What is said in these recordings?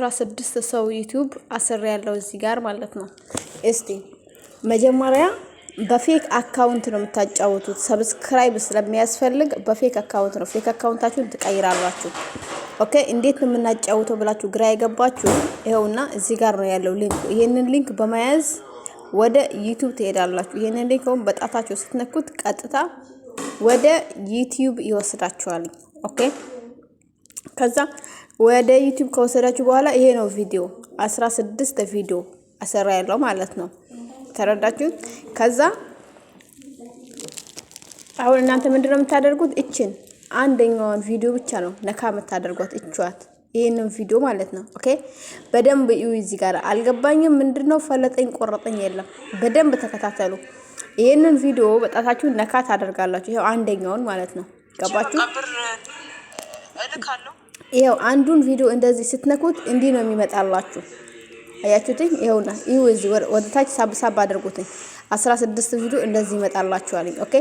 16 ሰው ዩቲዩብ አስር ያለው እዚህ ጋር ማለት ነው። እስቲ መጀመሪያ በፌክ አካውንት ነው የምታጫውቱት። ሰብስክራይብ ስለሚያስፈልግ በፌክ አካውንት ነው። ፌክ አካውንታችሁን ትቀይራላችሁ። ኦኬ፣ እንዴት ነው የምናጫውተው ብላችሁ ግራ የገባችሁ ይሄውና እዚህ ጋር ነው ያለው ሊንክ። ይሄንን ሊንክ በመያዝ ወደ ዩቲዩብ ትሄዳላችሁ። ይሄንን ሊንክ በጣታችሁ ስትነኩት ቀጥታ ወደ ዩቲዩብ ይወስዳችኋል። ኦኬ፣ ከዛ ወደ ዩቲዩብ ከወሰዳችሁ በኋላ ይሄ ነው ቪዲዮ 16 ቪዲዮ አሰራ ያለው ማለት ነው። ተረዳችሁ? ከዛ አሁን እናንተ ምንድነው የምታደርጉት? እቺን አንደኛውን ቪዲዮ ብቻ ነው ነካ የምታደርጓት እቿት ይሄንን ቪዲዮ ማለት ነው። ኦኬ፣ በደንብ እዩ። እዚህ ጋር አልገባኝም ምንድነው ፈለጠኝ ቆረጠኝ የለም። በደንብ ተከታተሉ። ይሄንን ቪዲዮ በጣታችሁ ነካ ታደርጋላችሁ። ይሄው አንደኛውን ማለት ነው። ገባችሁ? ይሄው አንዱን ቪዲዮ እንደዚህ ስትነኩት እንዲህ ነው የሚመጣላችሁ። አያችሁት? ይሄውና ይሄው እዚህ ወደታች ሳብ አድርጉት። 16 ቪዲዮ እንደዚህ ይመጣላችኋል። ኦኬ፣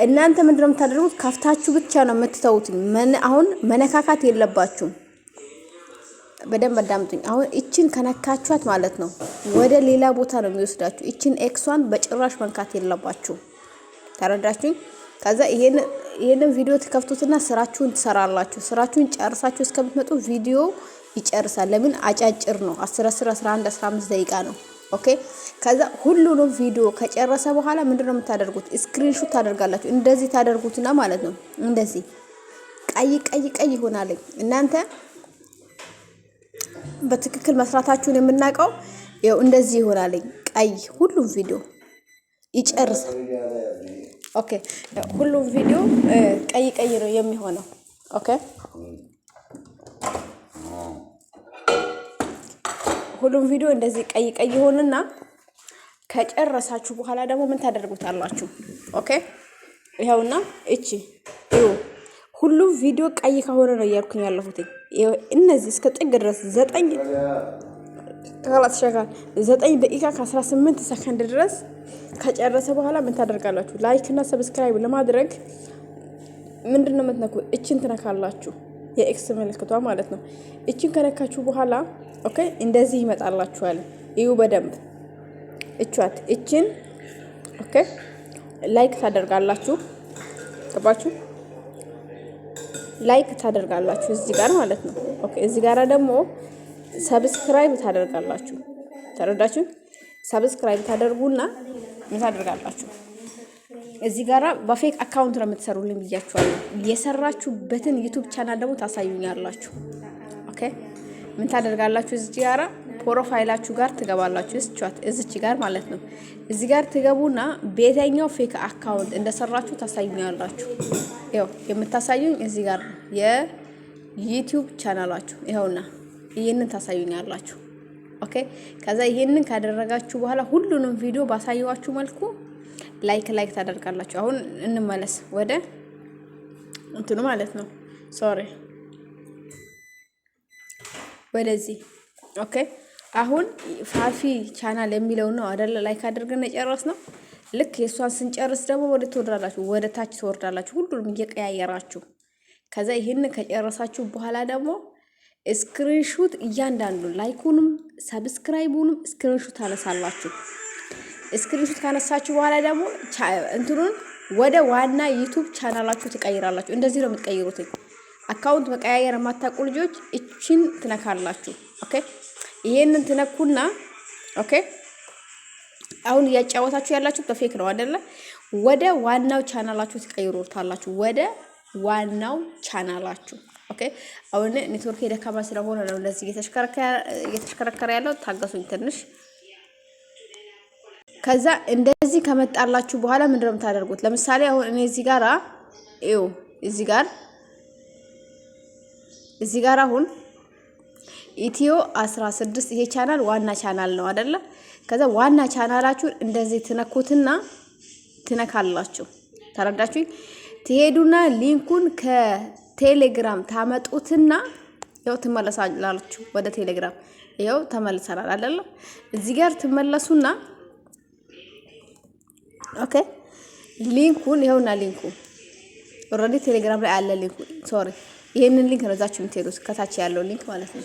እናንተ ምንድነው የምታደርጉት? ከፍታችሁ ብቻ ነው የምትተውት። አሁን መነካካት የለባችሁም። በደንብ አዳምጡኝ። አሁን እቺን ከነካችኋት ማለት ነው ወደ ሌላ ቦታ ነው የሚወስዳችሁ። እቺን ኤክሷን በጭራሽ መንካት የለባችሁ። ተረዳችሁኝ? ከዛ ይሄንን ቪዲዮ ትከፍቱትና ስራችሁን ትሰራላችሁ። ስራችሁን ጨርሳችሁ እስከምትመጡ ቪዲዮ ይጨርሳል። ለምን አጫጭር ነው። 10 11 15 ደቂቃ ነው። ኦኬ፣ ከዛ ሁሉንም ቪዲዮ ከጨረሰ በኋላ ምንድነው የምታደርጉት? ስክሪንሾት ታደርጋላችሁ። እንደዚህ ታደርጉትና ማለት ነው እንደዚህ ቀይ ይሆናል። እናንተ በትክክል መስራታችሁን የምናውቀው ያው እንደዚህ ይሆናል። ቀይ ሁሉም ቪዲዮ ይጨርሳል። ኦኬ፣ ሁሉም ቪዲዮ ቀይ ነው የሚሆነው። ኦኬ፣ ሁሉም ቪዲዮ እንደዚህ ቀይ ይሆንና ከጨረሳችሁ በኋላ ደግሞ ምን ታደርጉታላችሁ? ኦኬ፣ ይሄውና እቺ ሁሉም ቪዲዮ ቀይ ከሆነ ነው እያልኩኝ ያለሁት። እነዚህ እስከ ጥግ ድረስ 9 ደቂቃ ከ18 ሰከንድ ድረስ ከጨረሰ በኋላ ምን ታደርጋላችሁ? ላይክ እና ሰብስክራይብ ለማድረግ ምንድነው የምትነኩ? እቺን ትነካላችሁ። የኤክስ ምልክቷ ማለት ነው። እቺን ከነካችሁ በኋላ ኦኬ እንደዚህ ይመጣላችኋል። እዩ በደንብ እቿት እቺን ኦኬ ላይክ ታደርጋላችሁ። ገባችሁ? ላይክ ታደርጋላችሁ እዚህ ጋር ማለት ነው። ኦኬ፣ እዚህ ጋር ደግሞ ሰብስክራይብ ታደርጋላችሁ። ተረዳችሁ? ሰብስክራይብ ታደርጉና ምን ታደርጋላችሁ? እዚህ ጋራ በፌክ አካውንት ነው የምትሰሩልኝ ብያችኋለሁ። የሰራችሁበትን ዩቲዩብ ቻናል ደግሞ ታሳዩኛላችሁ። ኦኬ፣ ምን ታደርጋላችሁ? እዚህ ጋራ ፕሮፋይላችሁ ጋር ትገባላችሁ። እዚች ጋር ማለት ነው። እዚህ ጋር ትገቡና በየትኛው ፌክ አካውንት እንደሰራችሁ ታሳዩኛላችሁ። ይሄው የምታሳዩኝ እዚህ ጋር የዩቲዩብ ቻናላችሁ ይሄውና ይሄንን ታሳዩኛላችሁ። ኦኬ፣ ከዛ ይሄንን ካደረጋችሁ በኋላ ሁሉንም ቪዲዮ ባሳየዋችሁ መልኩ ላይክ ታደርጋላችሁ። አሁን እንመለስ ወደ እንትኑ ማለት ነው። ሶሪ ወደዚህ። ኦኬ፣ አሁን ፋፊ ቻናል የሚለው ነው አይደለ? ላይክ አድርገን የጨረስ ነው። ልክ የሷን ስንጨርስ ደግሞ ወደ ትወርዳላችሁ፣ ወደ ታች ትወርዳላችሁ፣ ሁሉንም እየቀያየራችሁ። ከዛ ይሄን ከጨረሳችሁ በኋላ ደግሞ ስክሪንሾት እያንዳንዱ ላይኩንም ሰብስክራይቡንም ስክሪንሾት ታነሳላችሁ። ስክሪንሾት ካነሳችሁ በኋላ ደግሞ እንትኑን ወደ ዋና ዩቲዩብ ቻናላችሁ ትቀይራላችሁ። እንደዚህ ነው የምትቀይሩት። አካውንት መቀያየር የማታውቁ ልጆች እቺን ትነካላችሁ። ኦኬ፣ ይሄንን ትነኩና ኦኬ፣ አሁን እያጫወታችሁ ያላችሁ በፌክ ነው አይደለ? ወደ ዋናው ቻናላችሁ ትቀይሩታላችሁ። ወደ ዋናው ቻናላችሁ ኦኬ። አሁን ኔትወርክ የደካማ ስለሆነ ነው እንደዚህ እየተሽከረከረ ያለው። ታገሱኝ ትንሽ። ከዛ እንደዚህ ከመጣላችሁ በኋላ ምንድነው የምታደርጉት? ለምሳሌ አሁን እኔ እዚህ ጋር አሁን ኢትዮ 16 ይሄ ቻናል ዋና ቻናል ነው አይደለ? ከዛ ዋና ቻናላችሁን እንደዚህ ትነኩትና ትነካላችሁ። ተረዳችሁ? ትሄዱና ሊንኩን ከቴሌግራም ታመጡትና ያው ትመለሳላችሁ ወደ ቴሌግራም። ያው ተመልሰናል አይደለ? እዚህ ጋር ትመለሱና ኦኬ፣ ሊንኩን ይኸውና፣ ሊንኩ ኦልሬዲ ቴሌግራም ላይ አለ ሊንኩ። ሶሪ፣ ይሄንን ሊንክ ነው እዛችሁ የምትሄዱት፣ ከታች ያለው ሊንክ ማለት ነው።